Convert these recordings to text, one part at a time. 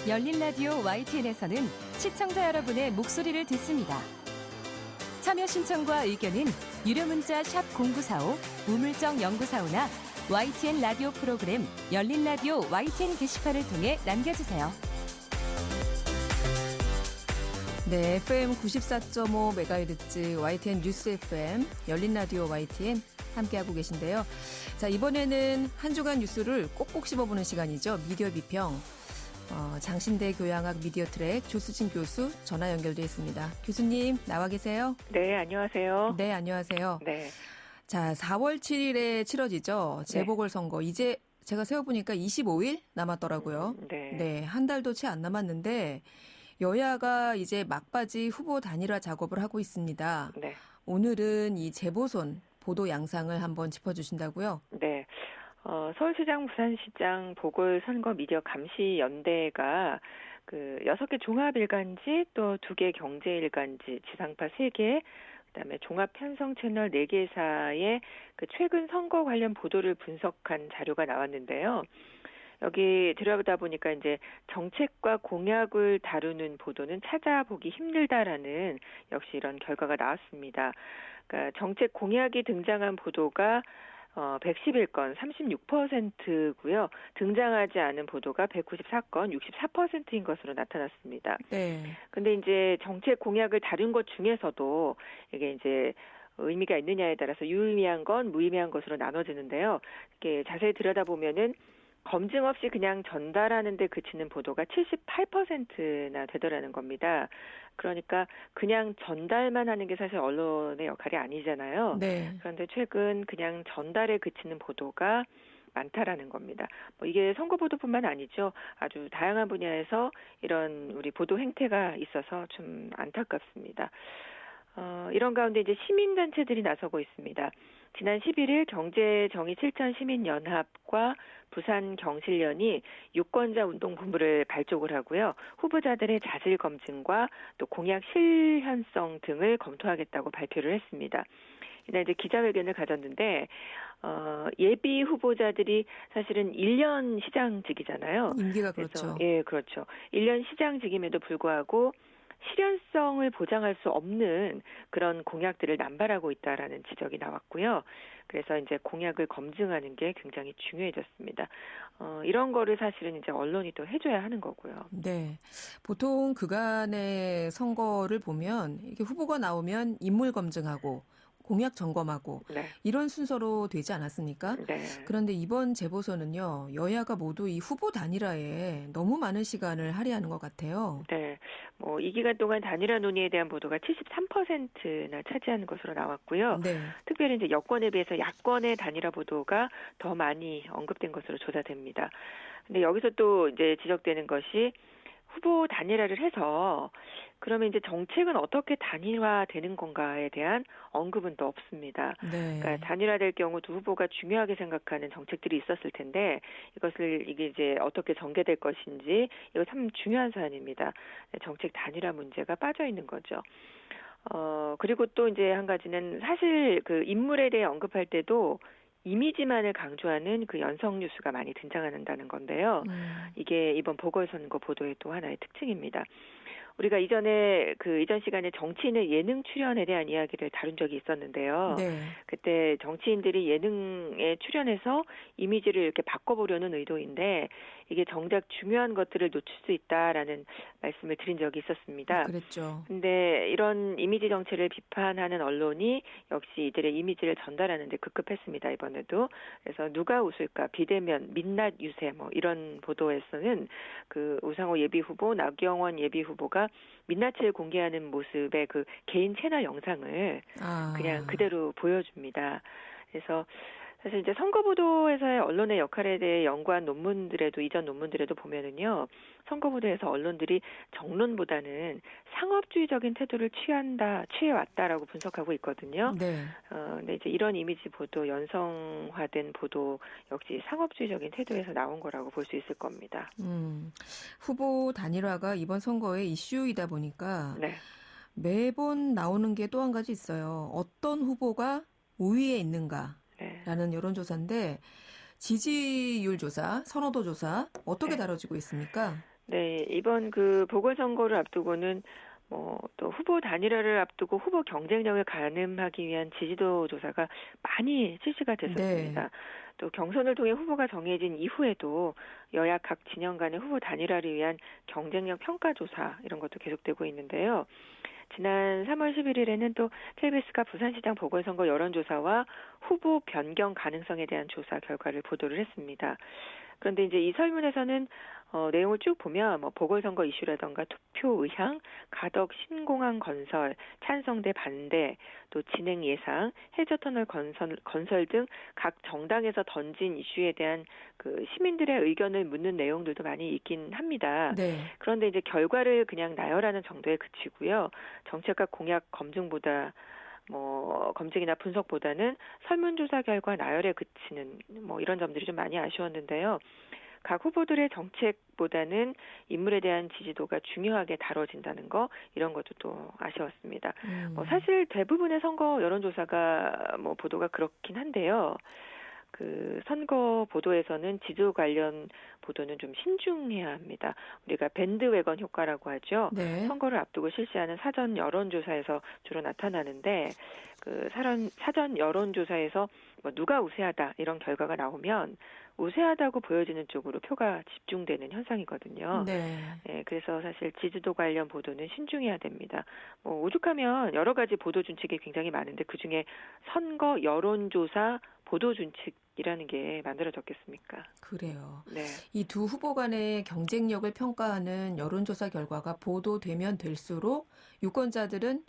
열린 라디오 YTN에서는 시청자 여러분의 목소리를 듣습니다. 참여 신청과 의견은 유료 문자 샵 0945, 우물정 0945나 YTN 라디오 프로그램 열린 라디오 YTN 게시판을 통해 남겨주세요. 네, FM 94.5MHz YTN 뉴스 FM 열린 라디오 YTN 함께하고 계신데요. 자, 이번에는 한 주간 뉴스를 꼭꼭 씹어보는 시간이죠. 미디어 비평. 장신대 교양학 미디어 트랙 조수진 교수 전화 연결돼 있습니다. 교수님 나와 계세요? 네, 안녕하세요. 네, 안녕하세요. 네. 자, 4월 7일에 치러지죠. 재보궐선거. 이제 제가 세어보니까 25일 남았더라고요. 네. 네, 한 달도 채 안 남았는데 여야가 이제 막바지 후보 단일화 작업을 하고 있습니다. 네. 오늘은 이 재보선 보도 양상을 한번 짚어주신다고요? 네. 서울시장, 부산시장 보궐선거 미디어 감시 연대가 그 6개 종합 일간지 또 2개 경제 일간지 지상파 3개 그다음에 종합 편성 채널 4개사의 그 최근 선거 관련 보도를 분석한 자료가 나왔는데요. 여기 들여다 보니까 이제 정책과 공약을 다루는 보도는 찾아보기 힘들다라는 역시 이런 결과가 나왔습니다. 그러니까 정책 공약이 등장한 보도가 111건 36%고요. 등장하지 않은 보도가 194건 64%인 것으로 나타났습니다. 네. 근데 이제 정책 공약을 다룬 것 중에서도 이게 이제 의미가 있느냐에 따라서 유의미한 건 무의미한 것으로 나눠지는데요. 이렇게 자세히 들여다보면은 검증 없이 그냥 전달하는 데 그치는 보도가 78%나 되더라는 겁니다. 그러니까 그냥 전달만 하는 게 사실 언론의 역할이 아니잖아요. 네. 그런데 최근 그냥 전달에 그치는 보도가 많다라는 겁니다. 이게 선거 보도뿐만 아니죠. 아주 다양한 분야에서 이런 우리 보도 행태가 있어서 좀 안타깝습니다. 이런 가운데 이제 시민단체들이 나서고 있습니다. 지난 11일 경제정의실천시민연합과 부산경실련이 유권자 운동본부를 발족을 하고요. 후보자들의 자질 검증과 또 공약 실현성 등을 검토하겠다고 발표를 했습니다. 이날 이제 기자회견을 가졌는데 예비 후보자들이 사실은 1년 시장직이잖아요. 임기가 그렇죠. 예, 그렇죠. 1년 시장직임에도 불구하고 실현성을 보장할 수 없는 그런 공약들을 남발하고 있다라는 지적이 나왔고요. 그래서 이제 공약을 검증하는 게 굉장히 중요해졌습니다. 이런 거를 사실은 이제 언론이 또 해줘야 하는 거고요. 네. 보통 그간의 선거를 보면 이게 후보가 나오면 인물 검증하고 공약 점검하고 네. 이런 순서로 되지 않았습니까? 네. 그런데 이번 재보선은요. 여야가 모두 이 후보 단일화에 너무 많은 시간을 할애하는 것 같아요. 네. 이 기간 동안 단일화 논의에 대한 보도가 73%나 차지하는 것으로 나왔고요. 네. 특별히 이제 여권에 비해서 야권의 단일화 보도가 더 많이 언급된 것으로 조사됩니다. 근데 여기서 또 이제 지적되는 것이 후보 단일화를 해서 그러면 이제 정책은 어떻게 단일화되는 건가에 대한 언급은 또 없습니다. 네. 그러니까 단일화될 경우 두 후보가 중요하게 생각하는 정책들이 있었을 텐데 이게 이제 어떻게 전개될 것인지 이거 참 중요한 사안입니다. 정책 단일화 문제가 빠져 있는 거죠. 그리고 또 이제 한 가지는 사실 그 인물에 대해 언급할 때도 이미지만을 강조하는 그 연성 뉴스가 많이 등장한다는 건데요. 이게 이번 보궐선거 보도의 또 하나의 특징입니다. 우리가 이전 시간에 정치인의 예능 출연에 대한 이야기를 다룬 적이 있었는데요. 네. 그때 정치인들이 예능에 출연해서 이미지를 이렇게 바꿔보려는 의도인데 이게 정작 중요한 것들을 놓칠 수 있다라는 말씀을 드린 적이 있었습니다. 그랬죠. 근데 이런 이미지 정치를 비판하는 언론이 역시 이들의 이미지를 전달하는 데 급급했습니다. 이번에도. 그래서 누가 웃을까? 비대면, 민낯 유세 이런 보도에서는 그 우상호 예비 후보, 나경원 예비 후보가 민낯을 공개하는 모습의 그 개인 채널 영상을 그냥 그대로 보여줍니다. 그래서 사실 이제 선거보도에서의 언론의 역할에 대해 연구한 이전 논문들에도 보면은요, 선거보도에서 언론들이 정론보다는 상업주의적인 태도를 취해왔다라고 분석하고 있거든요. 네. 근데 이제 이런 이미지 보도, 연성화된 보도 역시 상업주의적인 태도에서 나온 거라고 볼 수 있을 겁니다. 후보 단일화가 이번 선거의 이슈이다 보니까 네. 매번 나오는 게 또 한 가지 있어요. 어떤 후보가 우위에 있는가? 라는 여론조사인데 지지율 조사, 선호도 조사 어떻게 다뤄지고 있습니까? 네, 이번 그 보궐선거를 앞두고는 또 후보 단일화를 앞두고 후보 경쟁력을 가늠하기 위한 지지도 조사가 많이 실시가 됐었습니다. 네. 또 경선을 통해 후보가 정해진 이후에도 여야 각 진영 간의 후보 단일화를 위한 경쟁력 평가 조사 이런 것도 계속되고 있는데요. 지난 3월 11일에는 또 KBS가 부산시장 보궐선거 여론조사와 후보 변경 가능성에 대한 조사 결과를 보도를 했습니다. 그런데 이제 이 설문에서는 내용을 쭉 보면 보궐선거 이슈라던가 투표 의향, 가덕 신공항 건설, 찬성 대 반대, 또 진행 예상, 해저터널 건설 등 각 정당에서 던진 이슈에 대한 그 시민들의 의견을 묻는 내용들도 많이 있긴 합니다. 네. 그런데 이제 결과를 그냥 나열하는 정도에 그치고요. 정책과 공약 검증보다 검증이나 분석보다는 설문조사 결과 나열에 그치는 이런 점들이 좀 많이 아쉬웠는데요. 각 후보들의 정책보다는 인물에 대한 지지도가 중요하게 다뤄진다는 거 이런 것도 또 아쉬웠습니다. 사실 대부분의 선거 여론조사가 보도가 그렇긴 한데요. 그 선거 보도에서는 지지도 관련 보도는 좀 신중해야 합니다. 우리가 밴드웨건 효과라고 하죠. 네. 선거를 앞두고 실시하는 사전 여론조사에서 주로 나타나는데 그 사전 여론조사에서 누가 우세하다 이런 결과가 나오면 우세하다고 보여지는 쪽으로 표가 집중되는 현상이거든요. 네. 네, 그래서 사실 지지도 관련 보도는 신중해야 됩니다. 오죽하면 여러 가지 보도 준칙이 굉장히 많은데 그중에 선거 여론조사 보도 준칙이라는 게 만들어졌겠습니까? 그래요. 네. 이 두 후보 간의 경쟁력을 평가하는 여론조사 결과가 보도되면 될수록 유권자들은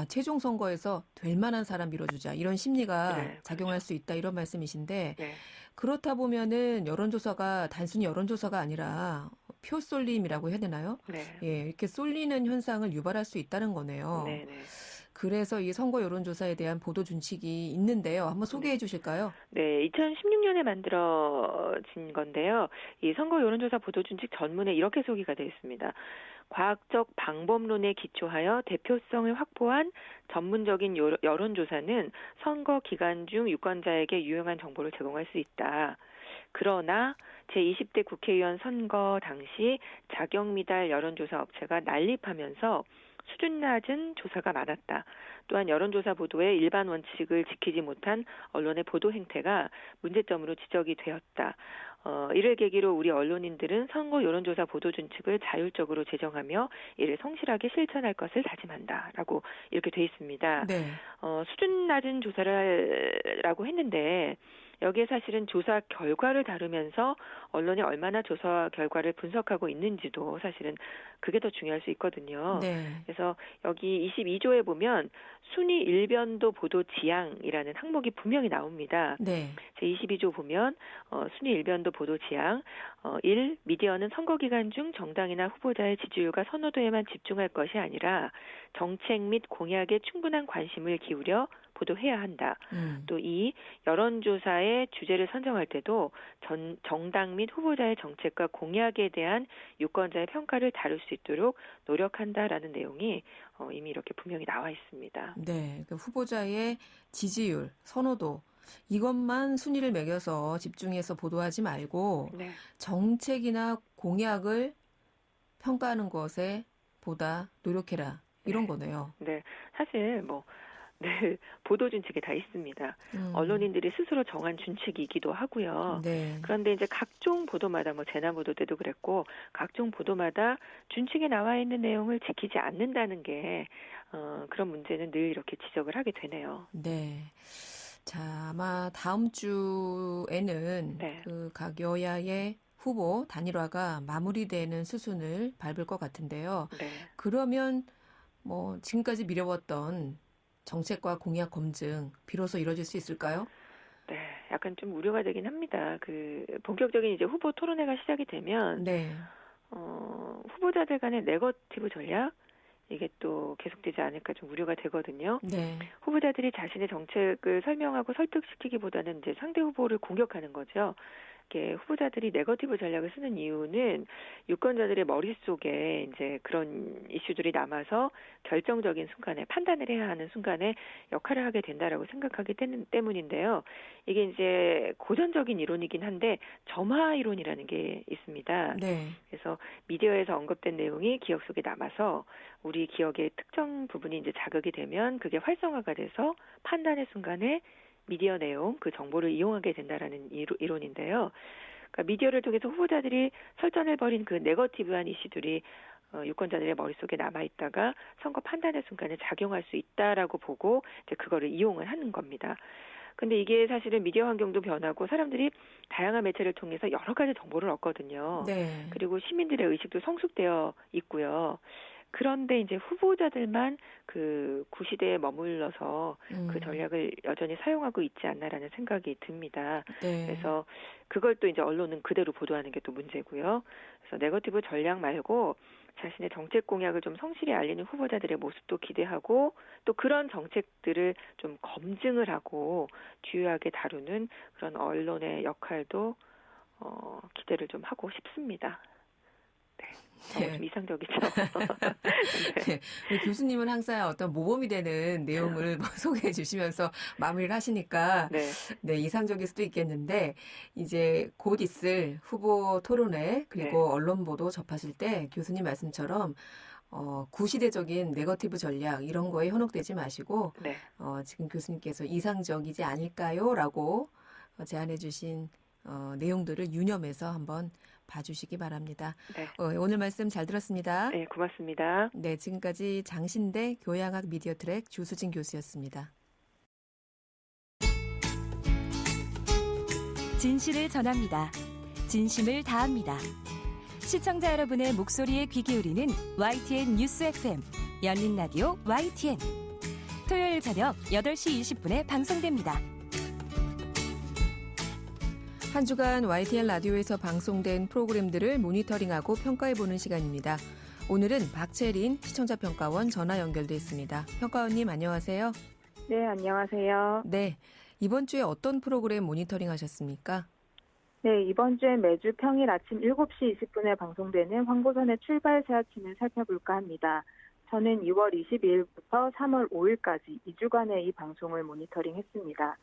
최종 선거에서 될 만한 사람 밀어주자 이런 심리가 네, 작용할 수 있다 이런 말씀이신데 네. 그렇다 보면은 여론조사가 단순히 여론조사가 아니라 표 쏠림이라고 해야 되나요? 네. 예, 이렇게 쏠리는 현상을 유발할 수 있다는 거네요. 네, 네. 그래서 이 선거 여론조사에 대한 보도 준칙이 있는데요. 한번 소개해 주실까요? 네, 2016년에 만들어진 건데요. 이 선거 여론조사 보도 준칙 전문에 이렇게 소개가 되어 있습니다. 과학적 방법론에 기초하여 대표성을 확보한 전문적인 여론조사는 선거 기간 중 유권자에게 유용한 정보를 제공할 수 있다. 그러나 제20대 국회의원 선거 당시 자격미달 여론조사 업체가 난립하면서 수준 낮은 조사가 많았다. 또한 여론조사 보도의 일반 원칙을 지키지 못한 언론의 보도 행태가 문제점으로 지적이 되었다. 이를 계기로 우리 언론인들은 선거 여론조사 보도 준칙을 자율적으로 제정하며 이를 성실하게 실천할 것을 다짐한다라고 이렇게 돼 있습니다. 네. 수준 낮은 조사라고 했는데 여기에 사실은 조사 결과를 다루면서 언론이 얼마나 조사 결과를 분석하고 있는지도 사실은 그게 더 중요할 수 있거든요. 네. 그래서 여기 22조에 보면 순위 일변도 보도 지향이라는 항목이 분명히 나옵니다. 네. 제22조 보면 순위 일변도 보도 지향 1. 미디어는 선거 기간 중 정당이나 후보자의 지지율과 선호도에만 집중할 것이 아니라 정책 및 공약에 충분한 관심을 기울여 보도해야 한다. 또 2. 여론조사의 주제를 선정할 때도 정당 및 후보자의 정책과 공약에 대한 유권자의 평가를 다룰 수 있도록 노력한다라는 내용이 이미 이렇게 분명히 나와 있습니다. 네. 그 후보자의 지지율, 선호도 이것만 순위를 매겨서 집중해서 보도하지 말고 네. 정책이나 공약을 평가하는 것에 보다 노력해라. 이런 거네요. 네. 사실 네, 보도 준칙에 다 있습니다. 언론인들이 스스로 정한 준칙이기도 하고요. 네. 그런데 이제 각종 보도마다 재난 보도 때도 그랬고 각종 보도마다 준칙에 나와 있는 내용을 지키지 않는다는 게 그런 문제는 늘 이렇게 지적을 하게 되네요. 네. 자, 아마 다음 주에는 네. 그 각 여야의 후보 단일화가 마무리되는 수순을 밟을 것 같은데요. 네. 그러면 지금까지 미뤄왔던 정책과 공약 검증 비로소 이뤄질 수 있을까요? 네, 약간 좀 우려가 되긴 합니다. 본격적인 이제 후보 토론회가 시작이 되면 네. 후보자들 간의 네거티브 전략 이게 또 계속되지 않을까 좀 우려가 되거든요. 네. 후보자들이 자신의 정책을 설명하고 설득시키기보다는 이제 상대 후보를 공격하는 거죠. 이렇게 후보자들이 네거티브 전략을 쓰는 이유는 유권자들의 머릿속에 이제 그런 이슈들이 남아서 결정적인 순간에 판단을 해야 하는 순간에 역할을 하게 된다라고 생각하기 때문인데요. 이게 이제 고전적인 이론이긴 한데 점화 이론이라는 게 있습니다. 네. 그래서 미디어에서 언급된 내용이 기억 속에 남아서 우리 기억의 특정 부분이 이제 자극이 되면 그게 활성화가 돼서 판단의 순간에 미디어 내용, 그 정보를 이용하게 된다라는 이론인데요. 그러니까 미디어를 통해서 후보자들이 설전을 벌인 그 네거티브한 이슈들이 유권자들의 머릿속에 남아있다가 선거 판단의 순간에 작용할 수 있다라고 보고 이제 그거를 이용을 하는 겁니다. 근데 이게 사실은 미디어 환경도 변하고 사람들이 다양한 매체를 통해서 여러 가지 정보를 얻거든요. 네. 그리고 시민들의 의식도 성숙되어 있고요. 그런데 이제 후보자들만 그 구시대에 머물러서 그 전략을 여전히 사용하고 있지 않나라는 생각이 듭니다. 네. 그래서 그걸 또 이제 언론은 그대로 보도하는 게 또 문제고요. 그래서 네거티브 전략 말고 자신의 정책 공약을 좀 성실히 알리는 후보자들의 모습도 기대하고 또 그런 정책들을 좀 검증을 하고 주요하게 다루는 그런 언론의 역할도 기대를 좀 하고 싶습니다. 네. 좀 이상적이죠. 네. 우리 교수님은 항상 어떤 모범이 되는 내용을 소개해 주시면서 마무리를 하시니까 네, 이상적일 수도 있겠는데 이제 곧 있을 후보 토론회 그리고 언론 보도 접하실 때 교수님 말씀처럼 구시대적인 네거티브 전략 이런 거에 현혹되지 마시고 지금 교수님께서 이상적이지 않을까요? 라고 제안해 주신 내용들을 유념해서 한번 봐주시기 바랍니다. 네. 오늘 말씀 잘 들었습니다. 네, 고맙습니다. 네, 지금까지 장신대 교양학 미디어 트랙 주수진 교수였습니다. 진실을 전합니다. 진심을 다합니다. 시청자 여러분의 목소리에 귀 기울이는 YTN 뉴스 FM 열린 라디오 YTN 토요일 저녁 8시 20분에 방송됩니다. 한 주간 YTN 라디오에서 방송된 프로그램들을 모니터링하고 평가해보는 시간입니다. 오늘은 박채린 시청자평가원 전화 연결돼 있습니다. 평가원님 안녕하세요. 네, 안녕하세요. 네, 이번 주에 어떤 프로그램 모니터링 하셨습니까? 네, 이번 주에 매주 평일 아침 7시 20분에 방송되는 황보선의 출발 새 아침을 살펴볼까 합니다. 저는 2월 22일부터 3월 5일까지 2주간의 이 방송을 모니터링했습니다.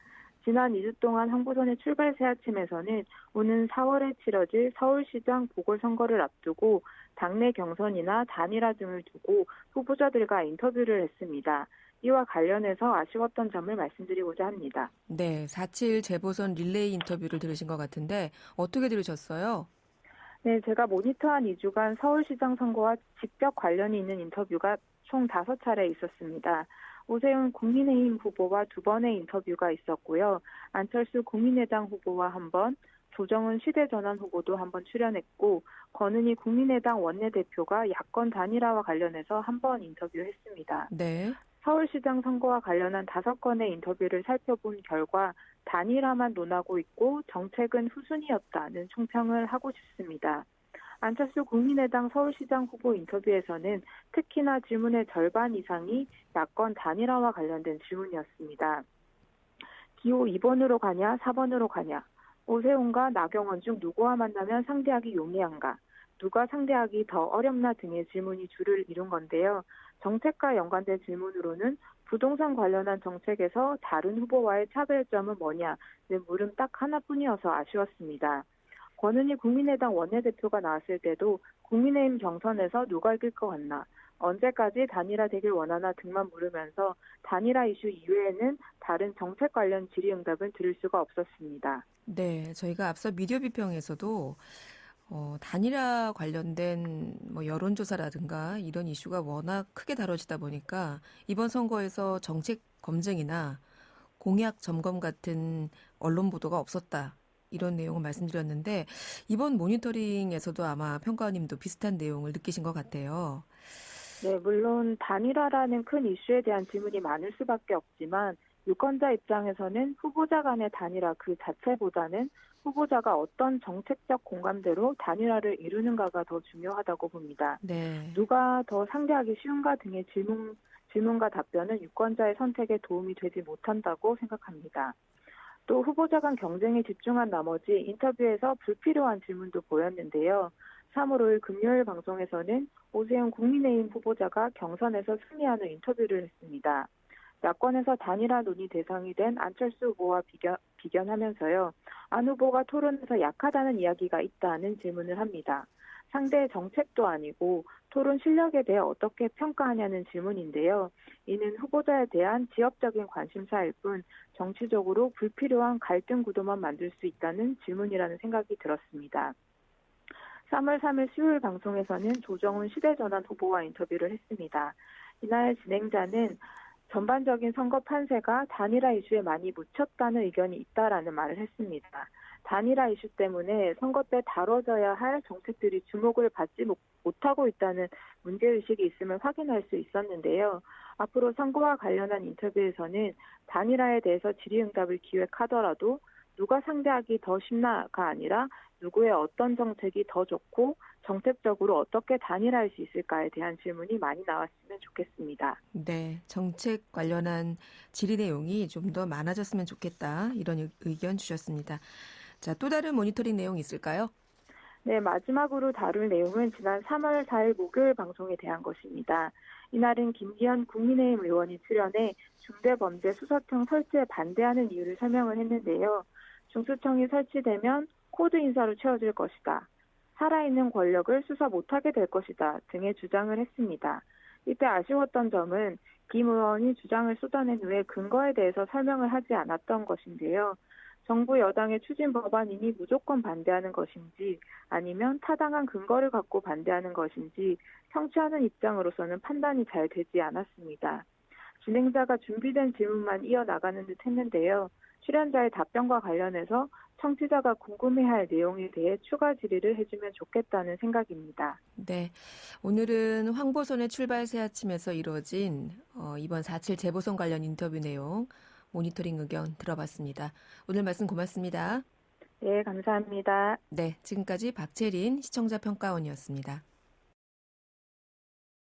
지난 2주 동안 황보선의 출발 새 아침에서는 오는 4월에 치러질 서울시장 보궐선거를 앞두고 당내 경선이나 단일화 등을 두고 후보자들과 인터뷰를 했습니다. 이와 관련해서 아쉬웠던 점을 말씀드리고자 합니다. 네, 4.7 재보선 릴레이 인터뷰를 들으신 것 같은데 어떻게 들으셨어요? 네, 제가 모니터한 2주간 서울시장 선거와 직접 관련이 있는 인터뷰가 총 5차례 있었습니다. 오세훈 국민의힘 후보와 2번의 인터뷰가 있었고요. 안철수 국민의당 후보와 1번, 조정은 시대전환 후보도 1번 출연했고 권은희 국민의당 원내대표가 야권 단일화와 관련해서 1번 인터뷰했습니다. 네. 서울시장 선거와 관련한 5건의 인터뷰를 살펴본 결과 단일화만 논하고 있고 정책은 후순위였다는 총평을 하고 싶습니다. 안철수 국민의당 서울시장 후보 인터뷰에서는 특히나 질문의 절반 이상이 야권 단일화와 관련된 질문이었습니다. 기호 2번으로 가냐 4번으로 가냐, 오세훈과 나경원 중 누구와 만나면 상대하기 용이한가, 누가 상대하기 더 어렵나 등의 질문이 주를 이룬 건데요. 정책과 연관된 질문으로는 부동산 관련한 정책에서 다른 후보와의 차별점은 뭐냐는 물음 딱 하나뿐이어서 아쉬웠습니다. 권은희 국민의당 원내대표가 나왔을 때도 국민의힘 경선에서 누가 이길 것 같나, 언제까지 단일화 되길 원하나 등만 물으면서 단일화 이슈 이외에는 다른 정책 관련 질의응답은 들을 수가 없었습니다. 네, 저희가 앞서 미디어 비평에서도 단일화 관련된 여론조사라든가 이런 이슈가 워낙 크게 다뤄지다 보니까 이번 선거에서 정책 검증이나 공약 점검 같은 언론 보도가 없었다. 이런 내용을 말씀드렸는데 이번 모니터링에서도 아마 평가원님도 비슷한 내용을 느끼신 것 같아요. 네, 물론 단일화라는 큰 이슈에 대한 질문이 많을 수밖에 없지만 유권자 입장에서는 후보자 간의 단일화 그 자체보다는 후보자가 어떤 정책적 공감대로 단일화를 이루는가가 더 중요하다고 봅니다. 네. 누가 더 상대하기 쉬운가 등의 질문과 답변은 유권자의 선택에 도움이 되지 못한다고 생각합니다. 또 후보자 간 경쟁에 집중한 나머지 인터뷰에서 불필요한 질문도 보였는데요. 3월 5일 금요일 방송에서는 오세훈 국민의힘 후보자가 경선에서 승리한 후 인터뷰를 했습니다. 야권에서 단일화 논의 대상이 된 안철수 후보와 비견하면서요. 안 후보가 토론에서 약하다는 이야기가 있다는 질문을 합니다. 상대의 정책도 아니고 토론 실력에 대해 어떻게 평가하냐는 질문인데요. 이는 후보자에 대한 지역적인 관심사일 뿐 정치적으로 불필요한 갈등 구도만 만들 수 있다는 질문이라는 생각이 들었습니다. 3월 3일 수요일 방송에서는 조정훈 시대전환 후보와 인터뷰를 했습니다. 이날 진행자는 전반적인 선거 판세가 단일화 이슈에 많이 묻혔다는 의견이 있다라는 말을 했습니다. 단일화 이슈 때문에 선거 때 다뤄져야 할 정책들이 주목을 받지 못하고 있다는 문제의식이 있음을 확인할 수 있었는데요. 앞으로 선거와 관련한 인터뷰에서는 단일화에 대해서 질의응답을 기획하더라도 누가 상대하기 더 쉽나가 아니라 누구의 어떤 정책이 더 좋고 정책적으로 어떻게 단일화할 수 있을까에 대한 질문이 많이 나왔으면 좋겠습니다. 네, 정책 관련한 질의 내용이 좀 더 많아졌으면 좋겠다. 이런 의견 주셨습니다. 자, 또 다른 모니터링 내용 있을까요? 네, 마지막으로 다룰 내용은 지난 3월 4일 목요일 방송에 대한 것입니다. 이날은 김기현 국민의힘 의원이 출연해 중대범죄수사청 설치에 반대하는 이유를 설명을 했는데요. 중수청이 설치되면 코드 인사로 채워질 것이다. 살아있는 권력을 수사 못하게 될 것이다 등의 주장을 했습니다. 이때 아쉬웠던 점은 김 의원이 주장을 쏟아낸 후에 근거에 대해서 설명을 하지 않았던 것인데요. 정부 여당의 추진 법안이니 무조건 반대하는 것인지 아니면 타당한 근거를 갖고 반대하는 것인지 청취하는 입장으로서는 판단이 잘 되지 않았습니다. 진행자가 준비된 질문만 이어나가는 듯 했는데요. 출연자의 답변과 관련해서 청취자가 궁금해할 내용에 대해 추가 질의를 해주면 좋겠다는 생각입니다. 네, 오늘은 황보선의 출발 새아침에서 이루어진 이번 4.7 재보선 관련 인터뷰 내용 모니터링 의견 들어봤습니다. 오늘 말씀 고맙습니다. 네, 감사합니다. 네, 지금까지 박채린 시청자평가원이었습니다.